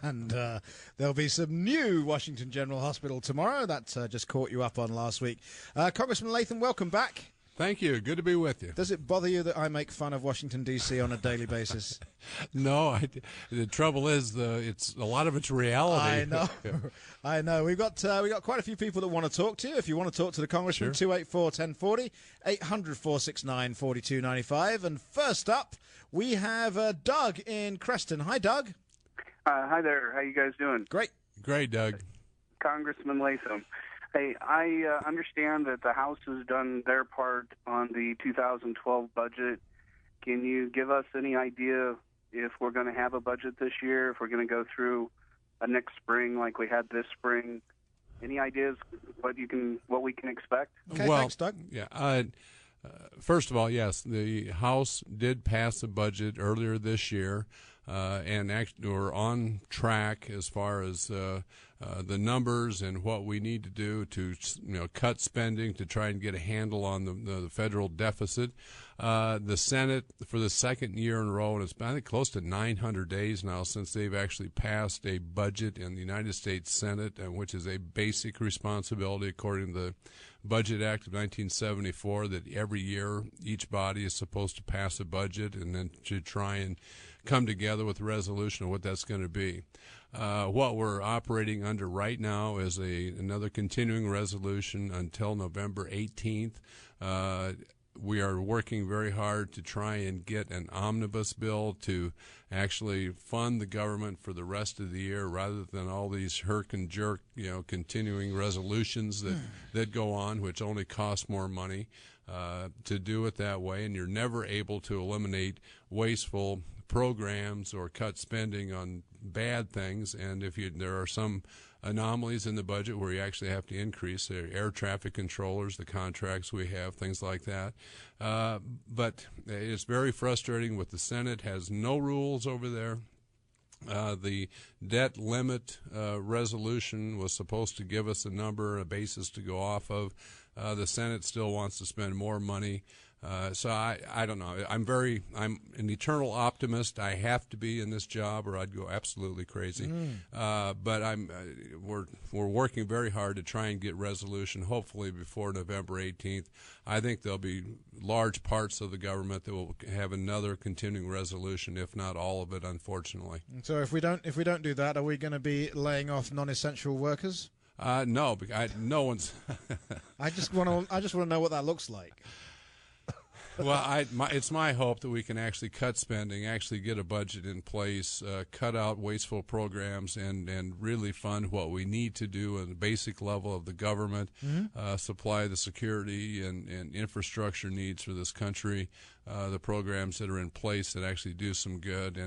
And there'll be some new Washington General Hospital tomorrow. That just caught you up on last week. Congressman Latham, welcome back. Thank you. Good to be with you. Does it bother you that I make fun of Washington, D.C. on a daily basis? No, the trouble is it's a lot of it's reality. I know. I know. We've got quite a few people that want to talk to you. If you want to talk to the Congressman, Sure. 284-1040, 800-469-4295. And first up, we have Doug in Creston. Hi, Doug. Hi there. How you guys doing? Great. Great, Doug. Congressman Latham. Hey, I understand that the House has done their part on the 2012 budget. Can you give us any idea if we're going to have a budget this year, if we're going to go through a next spring like we had this spring? Any ideas what we can expect? Okay, well, thanks, Doug. Yeah. First of all, yes, the House did pass a budget earlier this year, and actually we're on track as far as the numbers and what we need to do to cut spending to try and get a handle on the federal deficit. The Senate, for the second year in a row, and it's been, I think, close to 900 days now since they've actually passed a budget in the United States Senate, which is a basic responsibility according to the Budget Act of 1974, that every year each body is supposed to pass a budget and then to try and come together with a resolution of what that's going to be. What we're operating under right now is another continuing resolution until November 18th. We are working very hard to try and get an omnibus bill to actually fund the government for the rest of the year, rather than all these herk and jerk, continuing resolutions that go on, which only cost more money to do it that way. And you're never able to eliminate wasteful programs or cut spending on bad things. And there are some anomalies in the budget where you actually have to increase the air traffic controllers, the contracts we have, things like that. But it's very frustrating with the Senate, has no rules over there. The debt limit resolution was supposed to give us a number, a basis to go off of. The Senate still wants to spend more money. So I don't know. I'm an eternal optimist. I have to be in this job, or I'd go absolutely crazy. But we're working very hard to try and get resolution, hopefully before November 18th. I think there'll be large parts of the government that will have another continuing resolution, if not all of it, unfortunately. So if we don't do that, are we going to be laying off non-essential workers? No, no one's. I just want to know what that looks like. Well, it's my hope that we can actually cut spending, actually get a budget in place, cut out wasteful programs, and really fund what we need to do at the basic level of the government, supply the security and infrastructure needs for this country, the programs that are in place that actually do some good.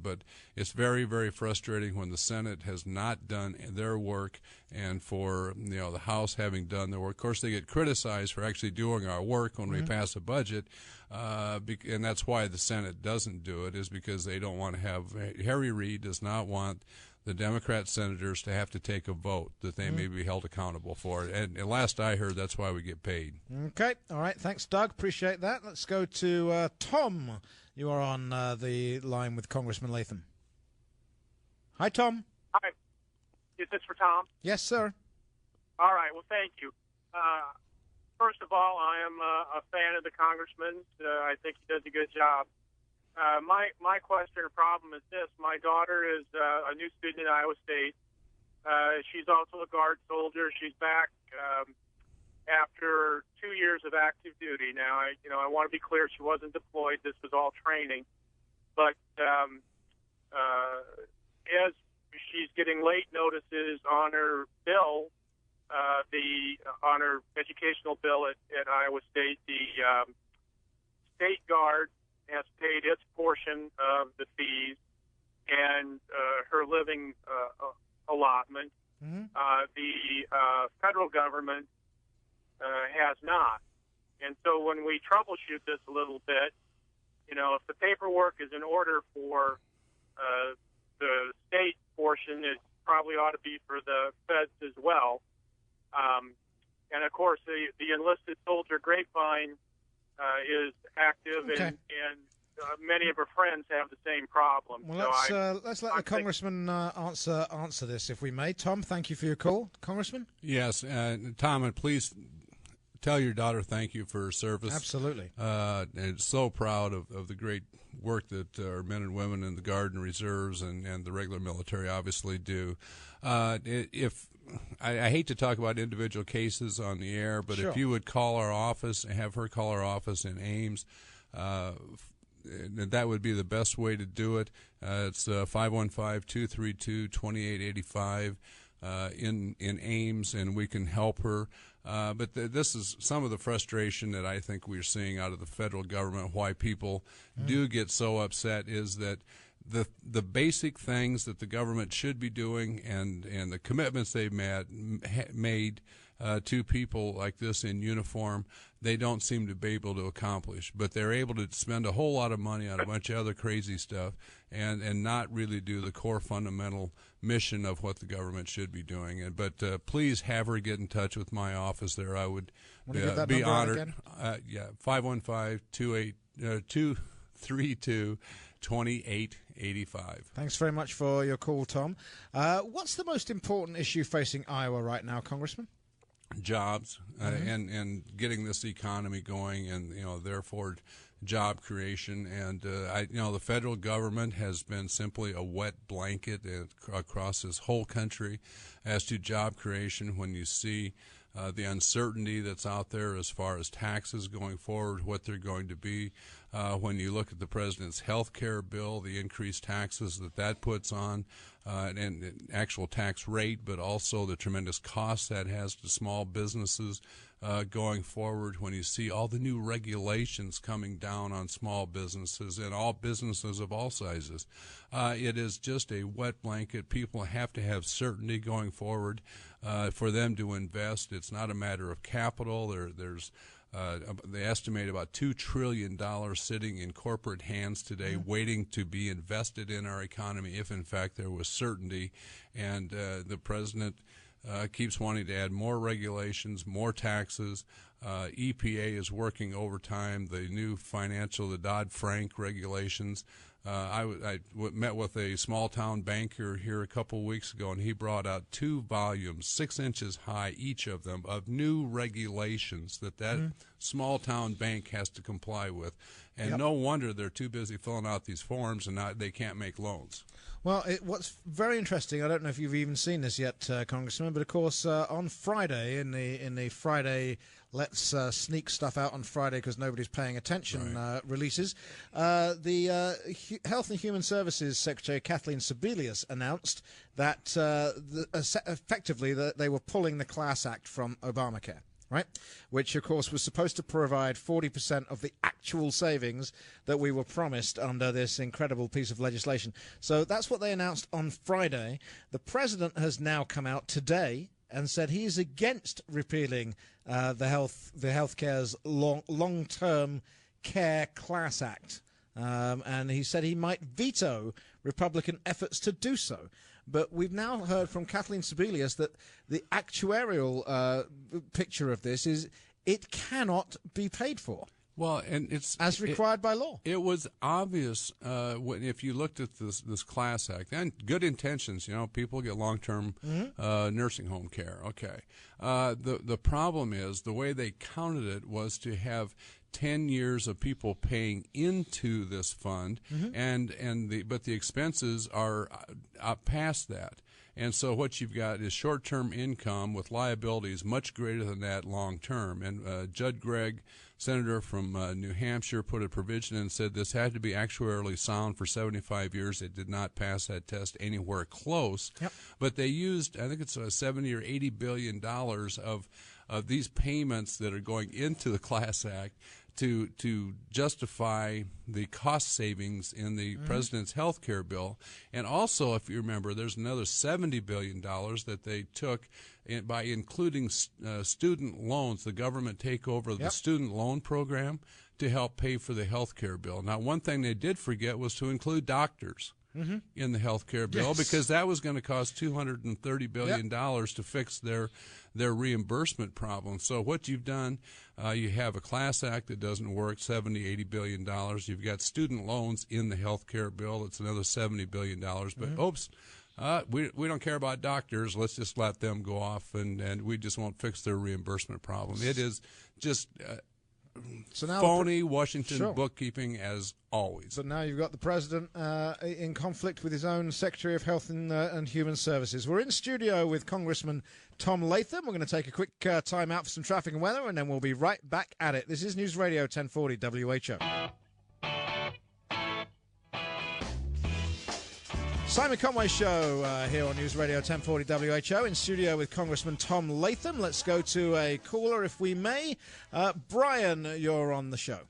But it's very, very frustrating when the Senate has not done their work, and for the House having done their work. Of course, they get criticized for actually doing our work when we pass a budget, and that's why the Senate doesn't do it, is because they don't want to have. Harry Reid does not want the Democrat senators to have to take a vote that they may be held accountable for. And last I heard, that's why we get paid. Okay. All right. Thanks, Doug. Appreciate that. Let's go to Tom. You are on the line with Congressman Latham. Hi, Tom. Hi. Is this for Tom? Yes, sir. All right. Well, thank you. First of all, I am a fan of the congressman. I think he does a good job. My question or problem is this. My daughter is a new student at Iowa State. She's also a Guard soldier. She's back after 2 years of active duty. Now, I want to be clear, she wasn't deployed. This was all training. But as she's getting late notices on her bill, on her educational bill at Iowa State, the State Guard has paid its portion of the fees and her living allotment. The federal government has not. And so when we troubleshoot this a little bit, if the paperwork is in order for the state portion, it probably ought to be for the feds as well. And, of course, the enlisted soldier grapevine is active, Okay. and many of her friends have the same problem. Well, let's let the congressman answer this, if we may. Tom, thank you for your call, Congressman. Yes, Tom, and please tell your daughter thank you for her service. Absolutely. And so proud of the great work that our men and women in the Guard and Reserves and the regular military obviously do. I hate to talk about individual cases on the air, but Sure. if you would call our office, have her call our office in Ames, that would be the best way to do it. It's 515-232-2885 in Ames, and we can help her. But this is some of the frustration that I think we're seeing out of the federal government. Why people do get so upset is that the basic things that the government should be doing and the commitments they've made to people like this in uniform, they don't seem to be able to accomplish. But they're able to spend a whole lot of money on a bunch of other crazy stuff and not really do the core fundamental mission of what the government should be doing. But please have her get in touch with my office there. I would be honored. 515-232-2885. Thanks very much for your call, Tom. What's the most important issue facing Iowa right now, Congressman? Jobs and getting this economy going, and therefore job creation. And the federal government has been simply a wet blanket across this whole country as to job creation. When you see the uncertainty that's out there as far as taxes going forward, what they're going to be. When you look at the president's health care bill, the increased taxes that puts on, and actual tax rate, but also the tremendous cost that has to small businesses going forward. When you see all the new regulations coming down on small businesses and all businesses of all sizes, it is just a wet blanket. People have to have certainty going forward for them to invest. It's not a matter of capital. They estimate about $2 trillion sitting in corporate hands today, waiting to be invested in our economy if, in fact, there was certainty. And the president keeps wanting to add more regulations, more taxes. EPA is working overtime. The new the Dodd-Frank regulations. I met with a small-town banker here a couple of weeks ago, and he brought out 2 volumes, 6 inches high, each of them, of new regulations that small-town bank has to comply with. And no wonder they're too busy filling out these forms and they can't make loans. Well, what's very interesting, I don't know if you've even seen this yet, Congressman, but of course on Friday, in the Friday Let's Sneak Stuff Out on Friday because nobody's paying attention releases, the Health and Human Services Secretary Kathleen Sebelius announced that effectively they were pulling the Class Act from Obamacare. Right, which, of course, was supposed to provide 40% of the actual savings that we were promised under this incredible piece of legislation. So that's what they announced on Friday. The president has now come out today and said he is against repealing the Healthcare's long-term care class act. And he said he might veto Republican efforts to do so. But we've now heard from Kathleen Sebelius that the actuarial picture of this is it cannot be paid for. Well, and it's as required by law. It was obvious if you looked at this Class Act and good intentions. People get long-term nursing home care. Okay, the problem is the way they counted it was to have 10 years of people paying into this fund, but the expenses are past that. And so what you've got is short-term income with liabilities much greater than that long-term. And Judd Gregg, senator from New Hampshire, put a provision in and said this had to be actuarially sound for 75 years. It did not pass that test anywhere close. Yep. But they used, I think it's $70 or $80 billion of these payments that are going into the Class Act to justify the cost savings in the president's health care bill. And also, if you remember, there's another $70 billion that they took by including student loans. The government take over the student loan program to help pay for the health care bill. Now, one thing they did forget was to include doctors. in the health care bill, because that was going to cost $230 billion to fix their reimbursement problem. So what you've done, you have a class act that doesn't work, $80 billion. You've got student loans in the health care bill. It's another $70 billion. But oops, we don't care about doctors. Let's just let them go off, and we just won't fix their reimbursement problem. It is just so now phony Washington bookkeeping as always. So now you've got the president in conflict with his own Secretary of Health and Human Services. We're in studio with Congressman Tom Latham. We're going to take a quick time out for some traffic and weather, and then we'll be right back at it. This is News Radio 1040 WHO. Simon Conway Show here on News Radio 1040 WHO, in studio with Congressman Tom Latham. Let's go to a caller, if we may. Brian, you're on the show.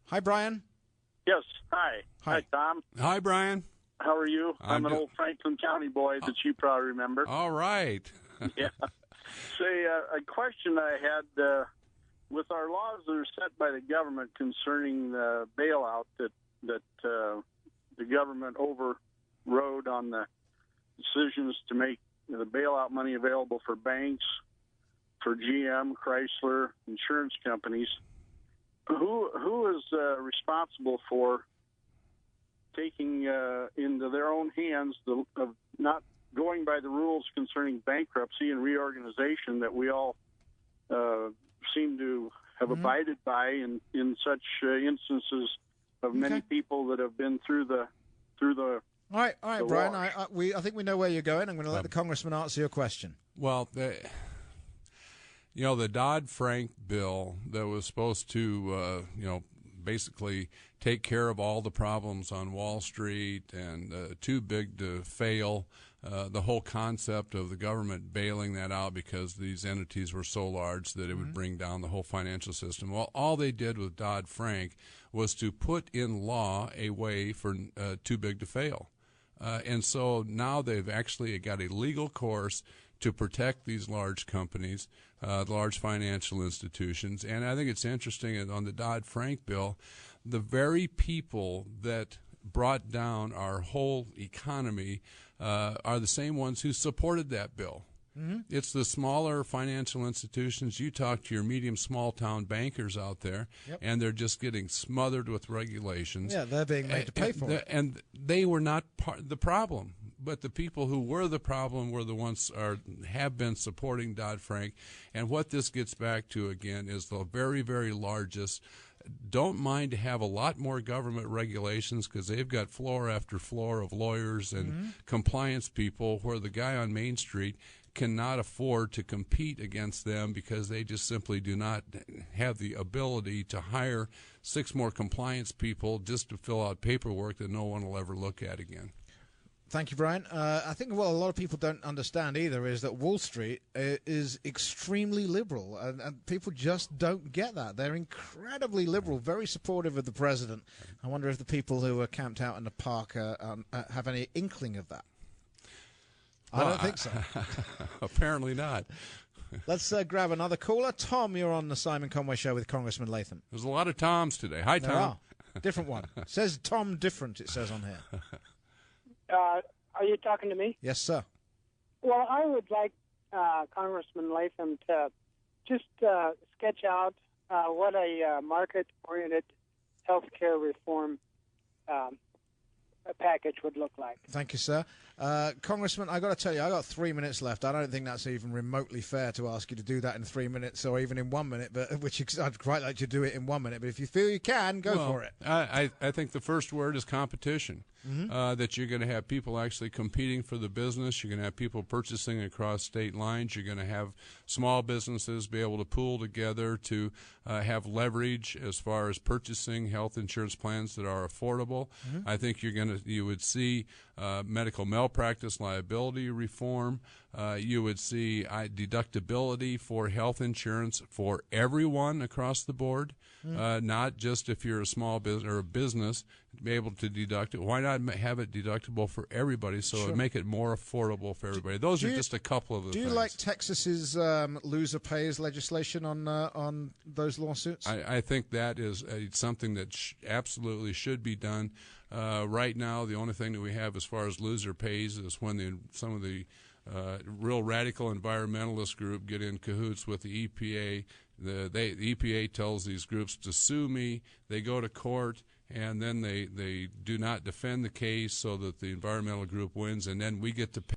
Hi, Brian. Yes. Hi. Hi, Tom. Hi, Brian. How are you? I'm an old Franklin County boy that you probably remember. All right. Yeah. Say, a question I had with our laws that are set by the government concerning the bailout that the government overrode on the decisions to make the bailout money available for banks, for GM, Chrysler, insurance companies. Who is responsible for taking into their own hands of not going by the rules concerning bankruptcy and reorganization that we all seem to have abided by in such instances of many people that have been through the All right, Brian. I think we know where you're going. I'm going to let the congressman answer your question. Well, the Dodd-Frank bill that was supposed to, basically take care of all the problems on Wall Street and too big to fail, the whole concept of the government bailing that out because these entities were so large that it would bring down the whole financial system. Well, all they did with Dodd-Frank was to put in law a way for too big to fail. And so now they've actually got a legal course to protect these large companies, large financial institutions. And I think it's interesting on the Dodd-Frank bill, the very people that brought down our whole economy are the same ones who supported that bill. It's the smaller financial institutions. You talk to your medium, small-town bankers out there, and they're just getting smothered with regulations. Yeah, they're being made to pay for it. And they were not part of the problem. But the people who were the problem were the ones have been supporting Dodd-Frank. And what this gets back to, again, is the very, very largest. Don't mind to have a lot more government regulations because they've got floor after floor of lawyers and compliance people where the guy on Main Street cannot afford to compete against them because they just simply do not have the ability to hire 6 more compliance people just to fill out paperwork that no one will ever look at again. Thank you, Brian. I think what a lot of people don't understand either is that Wall Street is extremely liberal, and people just don't get that. They're incredibly liberal, very supportive of the president. I wonder if the people who are camped out in the park have any inkling of that. I don't think so. Apparently not. Let's grab another caller. Tom, you're on the Simon Conway Show with Congressman Latham. There's a lot of Toms today. Hi, Tom. There are. Different one. It says Tom different, it says on here. Are you talking to me? Yes, sir. Well, I would like Congressman Latham to just sketch out what a market-oriented health care reform package would look like. Thank you, sir. Congressman, I got to tell you, I got 3 minutes left. I don't think that's even remotely fair to ask you to do that in 3 minutes or even in 1 minute, but I'd quite like you to do it in 1 minute. But if you feel you can, go for it. I think the first word is competition. That you're going to have people actually competing for the business. You're going to have people purchasing across state lines. You're going to have small businesses be able to pool together to have leverage as far as purchasing health insurance plans that are affordable. I think you would see medical malpractice liability reform. You would see deductibility for health insurance for everyone across the board, not just if you're a small business or a business. be able to deduct it. Why not have it deductible for everybody so it make it more affordable for everybody? Those are just a couple of the things. Do you like Texas's loser pays legislation on those lawsuits? I think that is something that absolutely should be done. Right now, the only thing that we have as far as loser pays is when some of the real radical environmentalist group get in cahoots with the EPA. The EPA tells these groups to sue me. They go to court, and then they do not defend the case so that the environmental group wins, and then we get to pay.